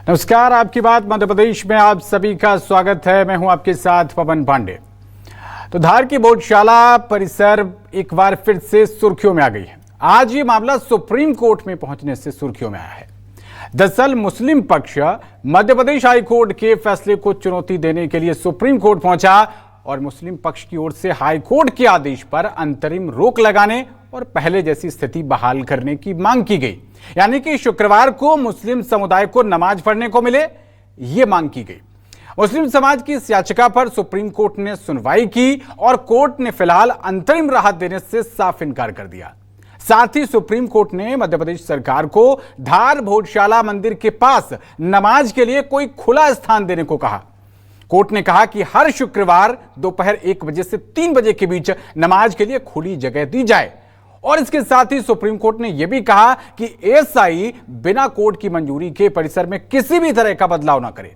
नमस्कार, आपकी बात मध्य प्रदेश में आप सभी का स्वागत है। मैं हूं आपके साथ पवन पांडे। तो धार की भोजशाला परिसर एक बार फिर से सुर्खियों में आ गई है। आज ये मामला सुप्रीम कोर्ट में पहुंचने से सुर्खियों में आया है। दरअसल मुस्लिम पक्ष मध्य प्रदेश हाई कोर्ट के फैसले को चुनौती देने के लिए सुप्रीम कोर्ट पहुंचा और मुस्लिम पक्ष की ओर से हाई कोर्ट के आदेश पर अंतरिम रोक लगाने और पहले जैसी स्थिति बहाल करने की मांग की गई। यानी कि शुक्रवार को मुस्लिम समुदाय को नमाज पढ़ने को मिले, ये मांग की गई। मुस्लिम समाज की इस याचिका पर सुप्रीम कोर्ट ने सुनवाई की और कोर्ट ने फिलहाल अंतरिम राहत देने से साफ इनकार कर दिया। साथ ही सुप्रीम कोर्ट ने मध्य प्रदेश सरकार को धार भोजशाला मंदिर के पास नमाज के लिए कोई खुला स्थान देने को कहा। कोर्ट ने कहा कि हर शुक्रवार दोपहर 1 बजे से 3 बजे के बीच नमाज के लिए खुली जगह दी जाए। और इसके साथ ही सुप्रीम कोर्ट ने यह भी कहा कि एएसआई बिना कोर्ट की मंजूरी के परिसर में किसी भी तरह का बदलाव ना करे,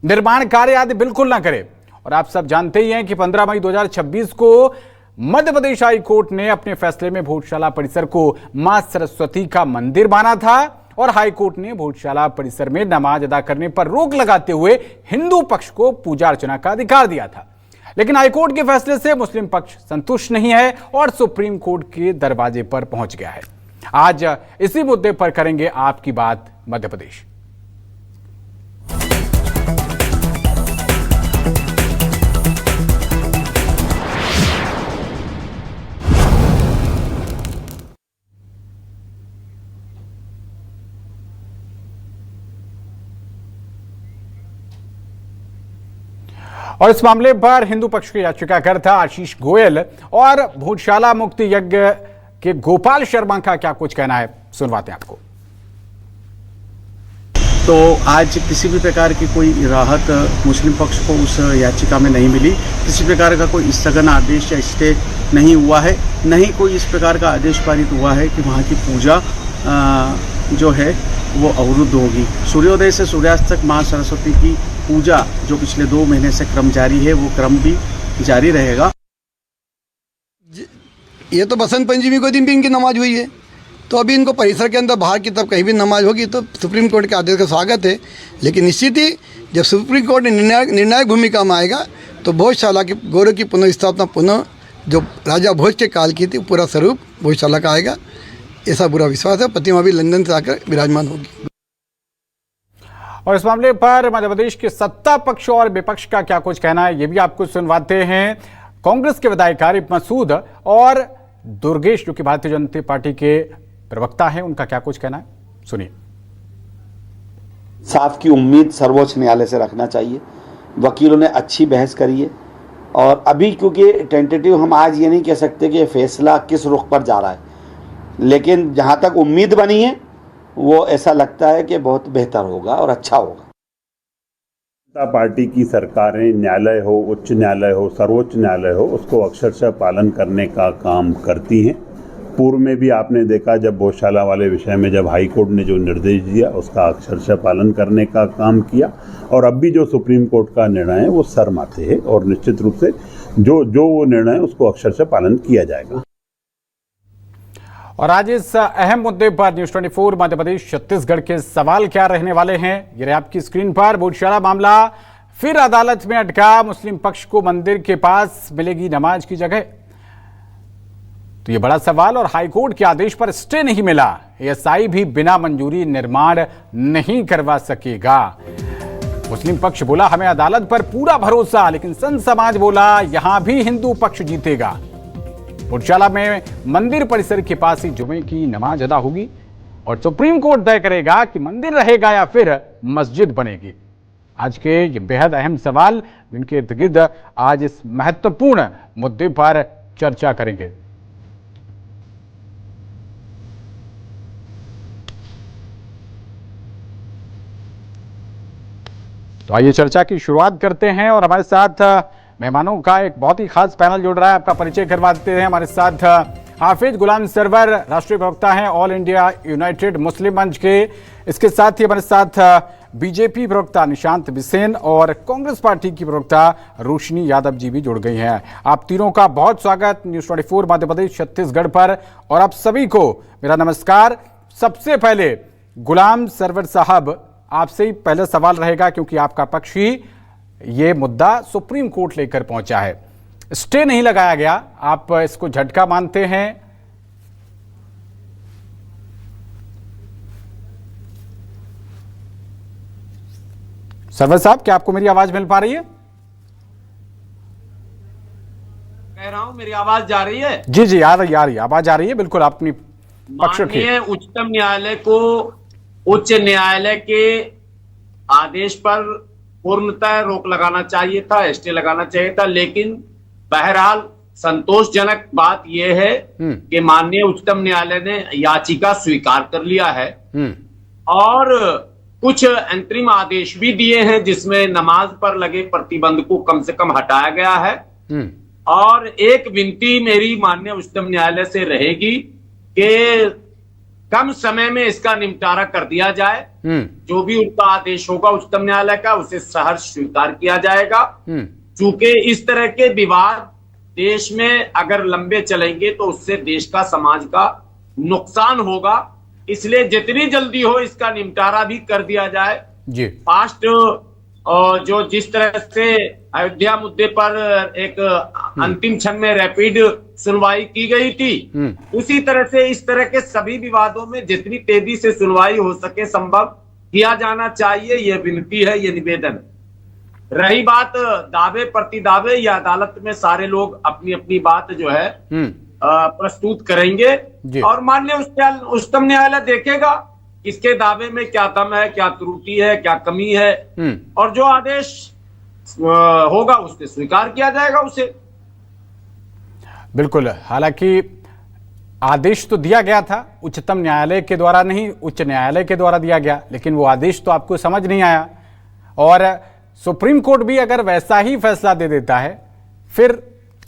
निर्माण कार्य आदि बिल्कुल ना करे। और आप सब जानते ही हैं कि 15 मई 2026 को मध्य प्रदेश हाई कोर्ट ने अपने फैसले में भोजशाला परिसर को मां सरस्वती का मंदिर माना था और हाई कोर्ट ने भोजशाला परिसर में नमाज अदा करने पर रोक लगाते हुए हिंदू पक्ष को पूजा अर्चना का अधिकार दिया था। लेकिन हाईकोर्ट के फैसले से मुस्लिम पक्ष संतुष्ट नहीं है और सुप्रीम कोर्ट के दरवाजे पर पहुंच गया है। आज इसी मुद्दे पर करेंगे आपकी बात मध्य प्रदेश। और इस मामले पर हिंदू पक्ष के याचिकाकर्ता आशीष गोयल और भोजशाला मुक्ति यज्ञ के गोपाल शर्मा का क्या कुछ कहना है, सुनवाते हैं आपको। तो आज किसी भी प्रकार की कोई राहत मुस्लिम पक्ष को उस याचिका में नहीं मिली। किसी प्रकार का कोई स्थगन आदेश या स्टे नहीं हुआ है, न ही कोई इस प्रकार का आदेश पारित हुआ है कि वहाँ की पूजा जो है वो अवरुद्ध होगी। सूर्योदय से सूर्यास्त तक मां सरस्वती की पूजा जो पिछले 2 महीने से क्रम जारी है, वो क्रम भी जारी रहेगा। ये तो बसंत पंचमी को दिन भी इनकी नमाज हुई है, तो अभी इनको परिसर के अंदर बाहर की तरफ कहीं भी नमाज होगी तो सुप्रीम कोर्ट के आदेश का स्वागत है। लेकिन निश्चित ही जब सुप्रीम कोर्ट निर्णायक भूमिका में आएगा तो भोजशाला की गौरव की पुनर्स्थापना पुनः जो राजा भोज के काल की थी पूरा स्वरूप भोजशाला का आएगा, ऐसा पूरा विश्वास है। प्रतिमा भी लंदन से आकर विराजमान होगी। और इस मामले पर मध्य प्रदेश के सत्ता पक्ष और विपक्ष का क्या कुछ कहना है, ये भी आपको सुनवाते हैं। कांग्रेस के विधायक आरिफ मसूद और दुर्गेश जो कि भारतीय जनता पार्टी के प्रवक्ता हैं, उनका क्या कुछ कहना है, सुनिए। साफ की उम्मीद सर्वोच्च न्यायालय से रखना चाहिए। वकीलों ने अच्छी बहस करी है और अभी क्योंकि टेंटेटिव हम आज ये नहीं कह सकते कि फैसला किस रुख पर जा रहा है, लेकिन जहाँ तक उम्मीद बनी है वो ऐसा लगता है कि बहुत बेहतर होगा और अच्छा होगा। जनता पार्टी की सरकारें न्यायालय हो, उच्च न्यायालय हो, सर्वोच्च न्यायालय हो, उसको अक्षरशः पालन करने का काम करती हैं। पूर्व में भी आपने देखा जब भोजशाला वाले विषय में जब हाई कोर्ट ने जो निर्देश दिया उसका अक्षरशः पालन करने का काम किया और अब भी जो सुप्रीम कोर्ट का निर्णय है वो सर माथे है और निश्चित रूप से जो वो निर्णय है उसको अक्षरशः पालन किया जाएगा। और आज इस अहम मुद्दे पर न्यूज़ 24 मध्य प्रदेश छत्तीसगढ़ के सवाल क्या रहने वाले हैं, ये रहे आपकी स्क्रीन पर। भोजशाला मामला फिर अदालत में अटका, मुस्लिम पक्ष को मंदिर के पास मिलेगी नमाज की जगह, तो ये बड़ा सवाल। और हाईकोर्ट के आदेश पर स्टे नहीं मिला, एएसआई भी बिना मंजूरी निर्माण नहीं करवा सकेगा। मुस्लिम पक्ष बोला हमें अदालत पर पूरा भरोसा, लेकिन संत समाज बोला यहां भी हिंदू पक्ष जीतेगा। भोजशाला में मंदिर परिसर के पास ही जुमे की नमाज अदा होगी और सुप्रीम कोर्ट तय करेगा कि मंदिर रहेगा या फिर मस्जिद बनेगी। आज के ये बेहद अहम सवाल, जिनके इर्द गिर्द आज इस महत्वपूर्ण मुद्दे पर चर्चा करेंगे। तो आइए चर्चा की शुरुआत करते हैं और हमारे साथ मेहमानों का एक बहुत ही खास पैनल जुड़ रहा है, आपका परिचय करवा देते हैं। हमारे साथ हाफिज गुलाम सरवर राष्ट्रीय प्रवक्ता हैं ऑल इंडिया यूनाइटेड मुस्लिम मंच के। इसके साथ ही हमारे साथ बीजेपी प्रवक्ता निशांत बिसेन और कांग्रेस पार्टी की प्रवक्ता रोशनी यादव जी भी जुड़ गई हैं। आप तीनों का बहुत स्वागत न्यूज़ 24 मध्य प्रदेश छत्तीसगढ़ पर और आप सभी को मेरा नमस्कार। सबसे पहले गुलाम सरवर साहब, आपसे ही पहले सवाल रहेगा, क्योंकि आपका पक्ष ही ये मुद्दा सुप्रीम कोर्ट लेकर पहुंचा है। स्टे नहीं लगाया गया, आप इसको झटका मानते हैं? सरवर साहब, क्या आपको मेरी आवाज मिल पा रही है? कह रहा हूं, मेरी आवाज जा रही है? जी जी, आ रही आवाज आ रही है, बिल्कुल। आप अपनी पक्ष रखिए। माननीय उच्चतम न्यायालय को उच्च न्यायालय के आदेश पर पूर्णतः रोक लगाना चाहिए था, स्टे लगाना चाहिए था, लेकिन बहरहाल संतोषजनक बात यह है कि माननीय उच्चतम न्यायालय ने याचिका स्वीकार कर लिया है और कुछ अंतरिम आदेश भी दिए हैं, जिसमें नमाज पर लगे प्रतिबंध को कम से कम हटाया गया है। और एक विनती मेरी माननीय उच्चतम न्यायालय से रहेगी कि कम समय में इसका निपटारा कर दिया जाए। जो भी उनका आदेश होगा उच्चतम न्यायालय का, उसे सहर्ष स्वीकार किया जाएगा। चूंकि इस तरह के विवाद देश में अगर लंबे चलेंगे तो उससे देश का, समाज का नुकसान होगा, इसलिए जितनी जल्दी हो इसका निपटारा भी कर दिया जाए। जी। फास्ट जो जिस तरह से अयोध्या मुद्दे पर एक अंतिम क्षण में रैपिड सुनवाई की गई थी, उसी तरह से इस तरह के सभी विवादों में जितनी तेजी से सुनवाई हो सके संभव किया जाना चाहिए। यह विनती है, यह निवेदन। रही बात दावे प्रतिदावे, या अदालत में सारे लोग अपनी अपनी बात जो है प्रस्तुत करेंगे और माननीय उच्चतम न्यायालय देखेगा इसके दावे में क्या दम है, क्या त्रुटि है, क्या कमी है, और जो आदेश होगा उससे स्वीकार किया जाएगा उसे। बिल्कुल। हालांकि आदेश तो दिया गया था उच्चतम न्यायालय के द्वारा, नहीं उच्च न्यायालय के द्वारा दिया गया, लेकिन वो आदेश तो आपको समझ नहीं आया। और सुप्रीम कोर्ट भी अगर वैसा ही फैसला दे देता है, फिर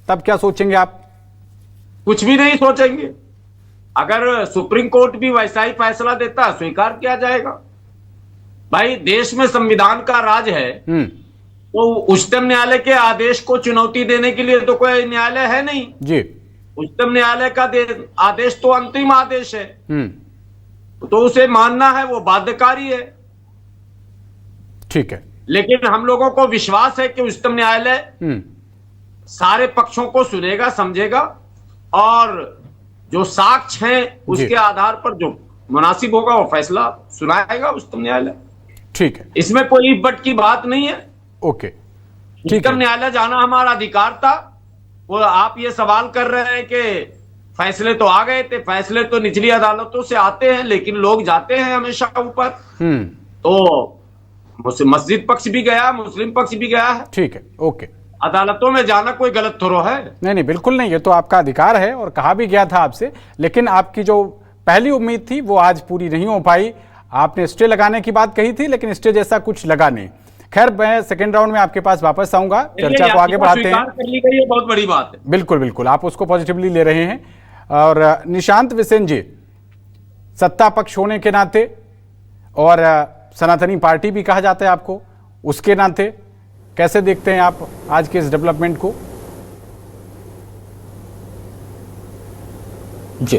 तब क्या सोचेंगे आप? कुछ भी नहीं सोचेंगे। अगर सुप्रीम कोर्ट भी वैसा ही फैसला देता है, स्वीकार किया जाएगा। भाई, देश में संविधान का राज है, तो उच्चतम न्यायालय के आदेश को चुनौती देने के लिए तो कोई न्यायालय है नहीं जी। उच्चतम न्यायालय का आदेश तो अंतिम आदेश है, तो उसे मानना है, वो बाध्यकारी है। ठीक है। लेकिन हम लोगों को विश्वास है कि उच्चतम न्यायालय सारे पक्षों को सुनेगा, समझेगा और जो साक्ष्य हैं उसके आधार पर जो मुनासिब होगा वो फैसला सुनाएगा उच्चतम न्यायालय। ठीक है, इसमें कोई इब्बट की बात नहीं है। ओके, उच्चतम न्यायालय जाना हमारा अधिकार था। वो आप ये सवाल कर रहे हैं कि फैसले तो आ गए थे, फैसले तो निचली अदालतों से आते हैं, लेकिन लोग जाते हैं हमेशा ऊपर। तो मस्जिद पक्ष भी गया, मुस्लिम पक्ष भी गया है। ठीक है, ओके। अदालतों में जाना कोई गलत थोड़ा है? नहीं नहीं, बिल्कुल नहीं, ये तो आपका अधिकार है और कहा भी गया था आपसे। लेकिन आपकी जो पहली उम्मीद थी वो आज पूरी नहीं हो पाई। आपने स्टे लगाने की बात कही थी, लेकिन स्टे जैसा कुछ लगा नहीं। खैर, मैं सेकंड राउंड में आपके पास वापस आऊंगा, चर्चा को आगे बढ़ाते हैं। कर ली गई है, बहुत बड़ी बात है। बिल्कुल बिल्कुल, आप उसको पॉजिटिवली ले रहे हैं। और निशांत बिसेन जी, सत्ता पक्ष होने के नाते और सनातनी पार्टी भी कहा जाता है आपको, उसके नाते कैसे देखते हैं आप आज के इस डेवलपमेंट को? जी,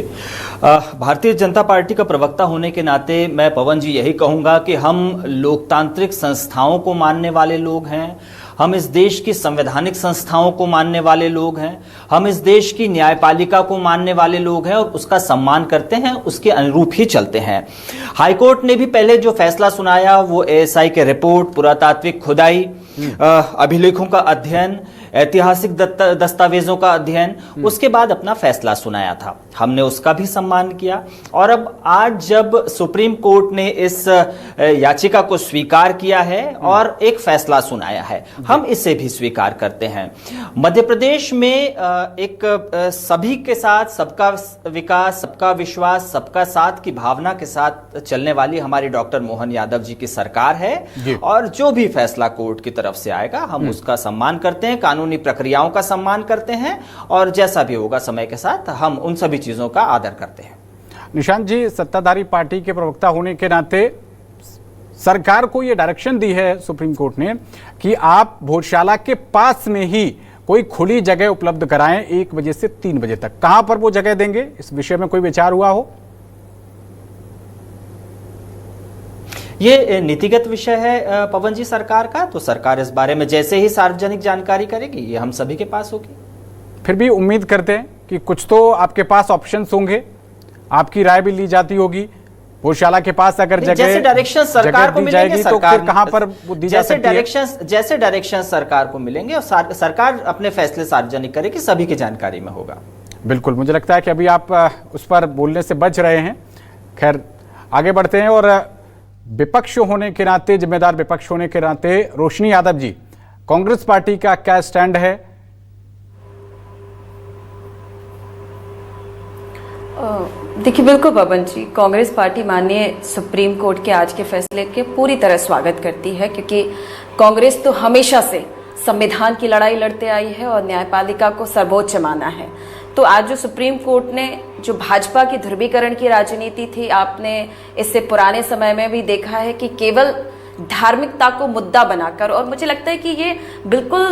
भारतीय जनता पार्टी का प्रवक्ता होने के नाते मैं पवन जी यही कहूंगा कि हम लोकतांत्रिक संस्थाओं को मानने वाले लोग हैं, हम इस देश की संवैधानिक संस्थाओं को मानने वाले लोग हैं, हम इस देश की न्यायपालिका को मानने वाले लोग हैं और उसका सम्मान करते हैं, उसके अनुरूप ही चलते हैं। हाईकोर्ट ने भी पहले जो फैसला सुनाया वो एएसआई के रिपोर्ट, पुरातात्विक खुदाई, अभिलेखों का अध्ययन, ऐतिहासिक दस्तावेजों का अध्ययन, उसके बाद अपना फैसला सुनाया था। हमने उसका भी सम्मान किया और अब आज जब सुप्रीम कोर्ट ने इस याचिका को स्वीकार किया है और एक फैसला सुनाया है, हम इसे भी स्वीकार करते हैं। मध्य प्रदेश में एक सभी के साथ सबका विकास, सबका विश्वास, सबका साथ की भावना के साथ चलने वाली हमारी डॉक्टर मोहन यादव जी की सरकार है और जो भी फैसला कोर्ट की तरफ से आएगा हम उसका सम्मान करते हैं, कानूनी प्रक्रियाओं का सम्मान करते हैं और जैसा भी होगा समय के साथ हम उन सभी चीजों का आदर करते हैं। निशांत जी, सत्ताधारी पार्टी के प्रवक्ता होने के नाते सरकार को यह डायरेक्शन दी है सुप्रीम कोर्ट ने कि आप भोजशाला के पास में ही कोई खुली जगह उपलब्ध कराएं 1 बजे से 3 बजे तक। कहां पर वो जगह देंगे, इस विषय में कोई विचार हुआ हो? ये नीतिगत विषय है पवन जी सरकार का, तो सरकार इस बारे में जैसे ही सार्वजनिक जानकारी करेगी ये हम सभी के पास होगी। फिर भी उम्मीद करते हैं कि कुछ तो आपके पास ऑप्शंस होंगे, आपकी राय भी ली जाती होगी। भोजशाला के पास अगर जैसे डायरेक्शन सरकार को मिलेंगे, तो फिर कहां पर दी जा सकती है? जैसे डायरेक्शन सरकार को मिलेंगे और सरकार अपने फैसले सार्वजनिक करेगी, सभी की जानकारी में होगा। बिल्कुल, मुझे लगता है कि अभी आप उस पर बोलने से बच रहे हैं। खैर आगे बढ़ते हैं और विपक्ष होने के नाते, जिम्मेदार विपक्ष होने के नाते रोशनी यादव जी, कांग्रेस पार्टी का क्या स्टैंड है? देखिए बिल्कुल पवन जी, कांग्रेस पार्टी माननीय सुप्रीम कोर्ट के आज के फैसले के पूरी तरह स्वागत करती है, क्योंकि कांग्रेस तो हमेशा से संविधान की लड़ाई लड़ते आई है और न्यायपालिका को सर्वोच्च माना है। तो आज जो सुप्रीम कोर्ट ने जो भाजपा की ध्रुवीकरण की राजनीति थी, आपने इससे पुराने समय में भी देखा है कि केवल धार्मिकता को मुद्दा बनाकर, और मुझे लगता है कि ये बिल्कुल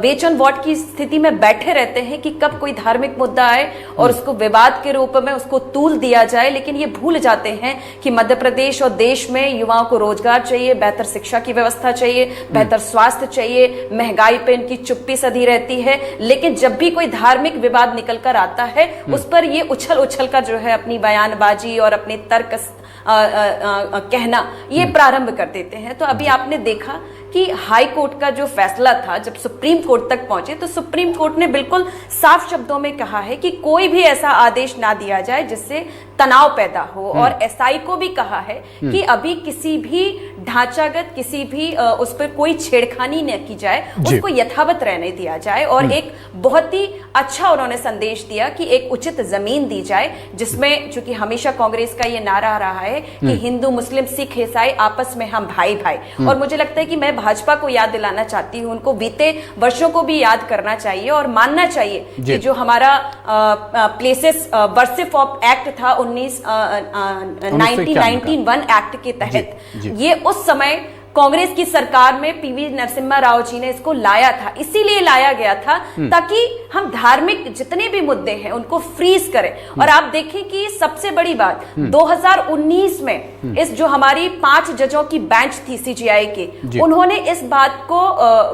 वेट एंड वॉच की स्थिति में बैठे रहते हैं कि कब कोई धार्मिक मुद्दा आए और उसको विवाद के रूप में उसको तूल दिया जाए, लेकिन ये भूल जाते हैं कि मध्य प्रदेश और देश में युवाओं को रोजगार चाहिए, बेहतर शिक्षा की व्यवस्था चाहिए, बेहतर स्वास्थ्य चाहिए। महंगाई पे इनकी चुप्पी सधी रहती है, लेकिन जब भी कोई धार्मिक विवाद निकल कर आता है उस पर ये उछल कर जो है अपनी बयानबाजी और अपने तर्क कहना ये प्रारंभ कर देते हैं। तो अभी आपने देखा कि हाई कोर्ट का जो फैसला था, जब सुप्रीम कोर्ट तक पहुंचे तो सुप्रीम कोर्ट ने बिल्कुल साफ शब्दों में कहा है कि कोई भी ऐसा आदेश ना दिया जाए जिससे तनाव पैदा हो, और एसआई को भी कहा है कि अभी किसी भी ढांचागत किसी भी उस पर कोई छेड़खानी न की जाए, उसको यथावत रहने दिया जाए। और एक बहुत ही अच्छा उन्होंने संदेश दिया कि एक उचित जमीन दी जाए, जिसमें चूंकि हमेशा कांग्रेस का ये नारा रहा है कि हिंदू मुस्लिम सिख ईसाई आपस में हम भाई भाई, और मुझे लगता है कि मैं भाजपा को याद दिलाना चाहती हूँ, उनको बीते वर्षों को भी याद करना चाहिए और मानना चाहिए कि जो हमारा प्लेसेस वर्शिप ऑफ एक्ट था 1991 एक्ट के तहत, ये उस समय कांग्रेस की सरकार में पीवी नरसिम्हा राव जी ने इसको लाया था। इसीलिए लाया गया था ताकि हम धार्मिक जितने भी मुद्दे हैं उनको फ्रीज करें। और आप देखें कि सबसे बड़ी बात 2019 में इस जो हमारी 5 जजों की बेंच थी सीजीआई की, उन्होंने इस बात को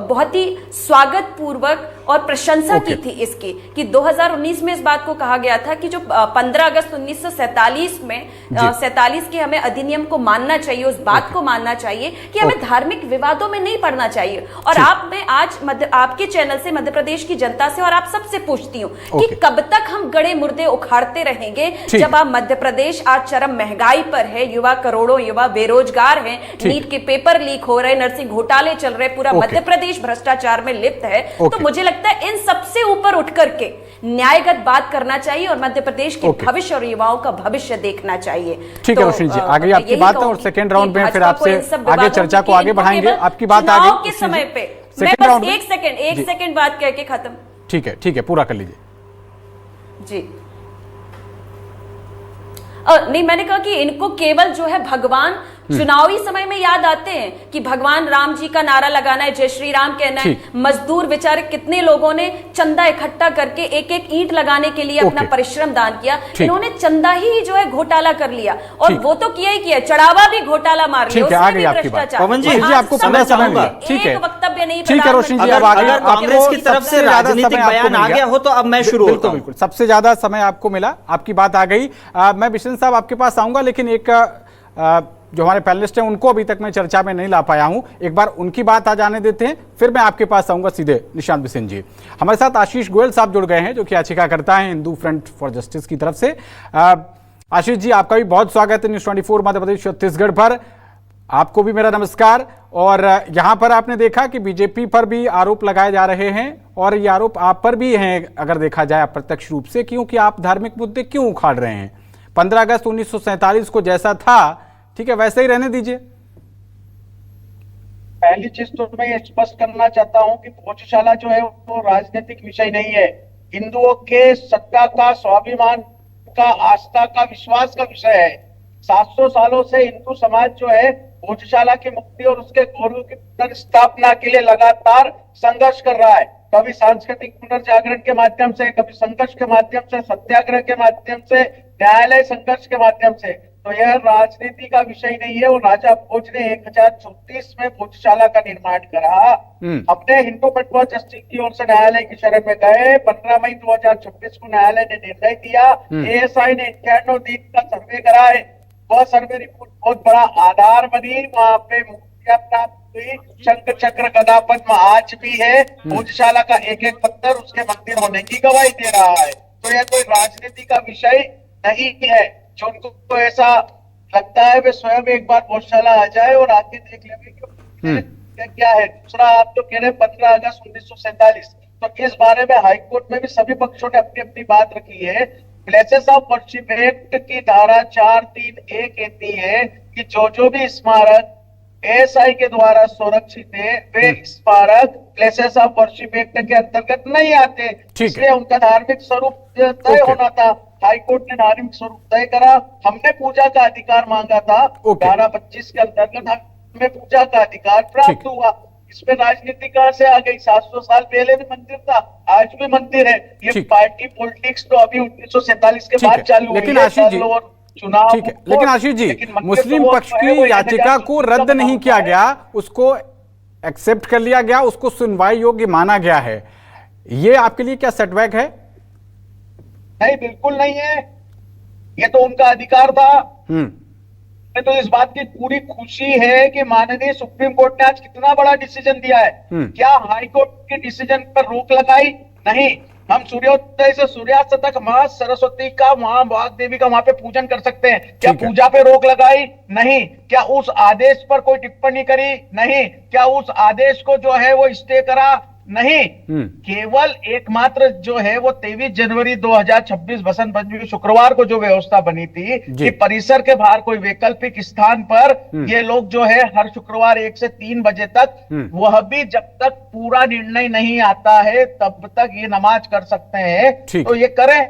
बहुत ही स्वागत पूर्वक और प्रशंसा की थी इसकी, कि 2019 में इस बात को कहा गया था कि जो 15 अगस्त 1947 में 47 के हमें अधिनियम को मानना चाहिए, उस बात को मानना चाहिए कि हमें धार्मिक विवादों में नहीं पड़ना चाहिए। और मैं आज आपके चैनल से मध्य प्रदेश की जनता से और आप सबसे पूछती हूँ कि कब तक हम गड़े मुर्दे उखाड़ते रहेंगे, जब आप मध्य प्रदेश आज चरम महंगाई पर है, युवा करोड़ों युवा बेरोजगार हैं, नीट के पेपर लीक हो रहे, नर्सिंग घोटाले चल रहे, पूरा मध्य प्रदेश भ्रष्टाचार में लिप्त है। तो मुझे लगता है इन सबसे ऊपर उठ करके न्यायगत बात करना चाहिए और मध्य प्रदेश के भविष्य और युवाओं का भविष्य देखना चाहिए। ठीक है रोशनी जी, आगे आपकी बात है और सेकंड राउंड में फिर आपसे आगे चर्चा को आगे बढ़ाएंगे। आपकी बात आगे के समय पे मैं बस एक सेकंड बात कह के खत्म। ठीक है, पूरा कर लीजिए जी। नहीं, मैंने कहा कि इनको केवल जो है भगवान चुनावी समय में याद आते हैं कि भगवान राम जी का नारा लगाना है, जय श्री राम कहना है। मजदूर बेचारे कितने लोगों ने चंदा इकट्ठा करके एक एक ईंट लगाने के लिए अपना परिश्रम दान किया, इन्होंने चंदा ही जो है घोटाला कर लिया, और वो तो किया ही किया, चढ़ावा भी घोटाला मार लिया, उसमें भी भ्रष्टाचार। पवन जी आपको समय चाहूंगा, ठीक है, वक्तव्य नहीं। ठीक है रोशनी जी, अगर कांग्रेस की तरफ से राजनीतिक बयान आ गया हो तो अब मैं शुरू होता हूं। बिल्कुल, सबसे ज्यादा समय आपको मिला, आपकी बात आ गई। मैं बिशन साहब आपके पास आऊंगा, लेकिन एक जो हमारे पैनलिस्ट हैं उनको अभी तक मैं चर्चा में नहीं ला पाया हूं, एक बार उनकी बात आ जाने देते हैं, फिर मैं आपके पास आऊंगा सीधे। निशांत बिसेन जी, हमारे साथ आशीष गोयल साहब जुड़ गए हैं, जो कि याचिकाकर्ता हैं हिंदू फ्रंट फॉर जस्टिस की तरफ से। आशीष जी, आपका भी बहुत स्वागत है न्यूज़ 24 मध्य प्रदेश छत्तीसगढ़ पर। आपको भी मेरा नमस्कार। और यहां पर आपने देखा कि बीजेपी पर भी आरोप लगाए जा रहे हैं, और ये आरोप आप पर भी हैं अगर देखा जाए अप्रत्यक्ष रूप से, क्योंकि आप धार्मिक मुद्दे क्यों उखाड़ रहे हैं? 15 अगस्त 1947 को जैसा था ठीक है वैसे ही रहने दीजिए। पहली चीज तो मैं ये स्पष्ट करना चाहता हूं कि भोजशाला जो है वो राजनीतिक विषय नहीं है, हिंदुओं के सत्ता का, स्वाभिमान का, आस्था का, विश्वास का विषय है। 700 सालों से हिंदू समाज जो है भोजशाला की मुक्ति और उसके गौरव की पुनर्स्थापना के लिए लगातार संघर्ष कर रहा है, कभी सांस्कृतिक पुनर्जागरण के माध्यम से, कभी संघर्ष के माध्यम से, सत्याग्रह के माध्यम से, न्यायालय संघर्ष के माध्यम से। तो यह राजनीति का विषय नहीं है। वो राजा भोज ने 1034 में भोजशाला का निर्माण करा। अपने हिंदू बटुआ जस्टिस की ओर से न्यायालय की शरण में गए। 15 मई 2026 को न्यायालय ने निर्णय दिया। एएसआई ने 91 दिन का सर्वे कराए। वह सर्वे रिपोर्ट बहुत बड़ा आधार बनी। वहां पे मुक्तियां प्राप्त हुई। शंख चक्र गदा पद्म आज भी है। भोजशाला का एक एक पत्थर उसके मंदिर होने की गवाही दे रहा है। तो यह कोई राजनीति का विषय नहीं है। जो उनको ऐसा लगता है वे स्वयं एक बार भोजशाला आ जाए और आके देख ले क्या है। दूसरा, आप तो कह रहे 15 अगस्त 1947, तो इस बारे में हाईकोर्ट में भी सभी पक्षों ने अपनी अपनी बात रखी है। प्लेसेस ऑफ वर्शिप एक्ट की धारा 431 कहती है कि जो भी स्मारक एएसआई के द्वारा सुरक्षित है वे स्मारक प्लेसेस ऑफ वर्शिप एक्ट के अंतर्गत नहीं आते। इसलिए उनका धार्मिक स्वरूप तय होना था। हाईकोर्ट ने धार्मिक स्वरूप तय करा। हमने पूजा का अधिकार मांगा था। धारा 25 के अंतर्गत हमें पूजा का अधिकार प्राप्त हुआ। इसमें राजनीति कहां से आ गई? 700 साल पहले भी मंदिर था, आज भी मंदिर है। ये पार्टी पॉलिटिक्स तो अभी 1947 के बाद चालू हुई है। लेकिन आशीष जी, चुनाव, ठीक है, लेकिन आशीष जी, मुस्लिम पक्ष की याचिका को रद्द नहीं किया गया, उसको एक्सेप्ट कर लिया गया, उसको सुनवाई योग्य माना गया है। ये आपके लिए क्या सेटबैक है? नहीं, बिल्कुल नहीं है। ये तो उनका अधिकार था। तो इस बात की पूरी खुशी है कि माननीय सुप्रीम कोर्ट ने आज कितना बड़ा डिसीजन दिया है। क्या हाईकोर्ट के डिसीजन पर रोक लगाई? नहीं। हम सूर्योदय से सूर्यास्त तक मां सरस्वती का, वहां वाग देवी का वहां पे पूजन कर सकते हैं। क्या पूजा पे रोक लगाई? नहीं। क्या उस आदेश पर कोई टिप्पणी करी? नहीं। क्या उस आदेश को जो है वो स्टे करा? नहीं। केवल एकमात्र जो है वो 23 जनवरी 2026 बसंत पंचमी शुक्रवार को जो व्यवस्था बनी थी कि परिसर के बाहर कोई वैकल्पिक स्थान पर ये लोग जो है हर शुक्रवार 1 से 3 बजे तक, वह भी जब तक पूरा निर्णय नहीं आता है तब तक ये नमाज कर सकते हैं। तो ये करें,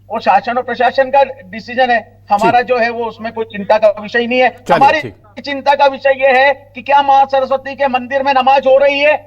वो शासन और प्रशासन का डिसीजन है। हमारा जो है वो उसमें कोई चिंता का विषय नहीं है। हमारी चिंता का विषय ये है कि क्या मां सरस्वती के मंदिर में नमाज हो रही है?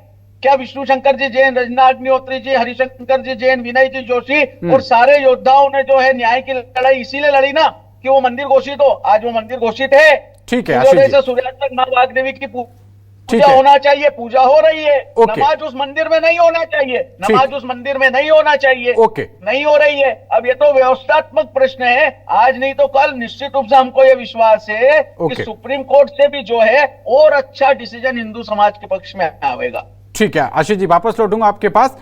क्या विष्णु शंकर जी जैन, रजना अग्निहोत्री जी, हरिशंकर जी जैन, विनय जी जोशी और सारे योद्धाओं ने जो है न्याय की लड़ाई इसीलिए लड़ी ना कि वो मंदिर घोषित हो। आज वो मंदिर घोषित है। ठीक है, सूर्यास्त तक मां वाग देवी की पूजा होना चाहिए, पूजा हो रही है। नमाज उस मंदिर में नहीं होना चाहिए, नमाज उस मंदिर में नहीं होना चाहिए, नहीं हो रही है। अब ये तो व्यवस्थात्मक प्रश्न है। आज नहीं तो कल निश्चित रूप से हमको ये विश्वास है कि सुप्रीम कोर्ट से भी जो है और अच्छा डिसीजन हिंदू समाज के पक्ष में आवेगा। ठीक है आशीष जी, वापस लौटूंगा आपके पास।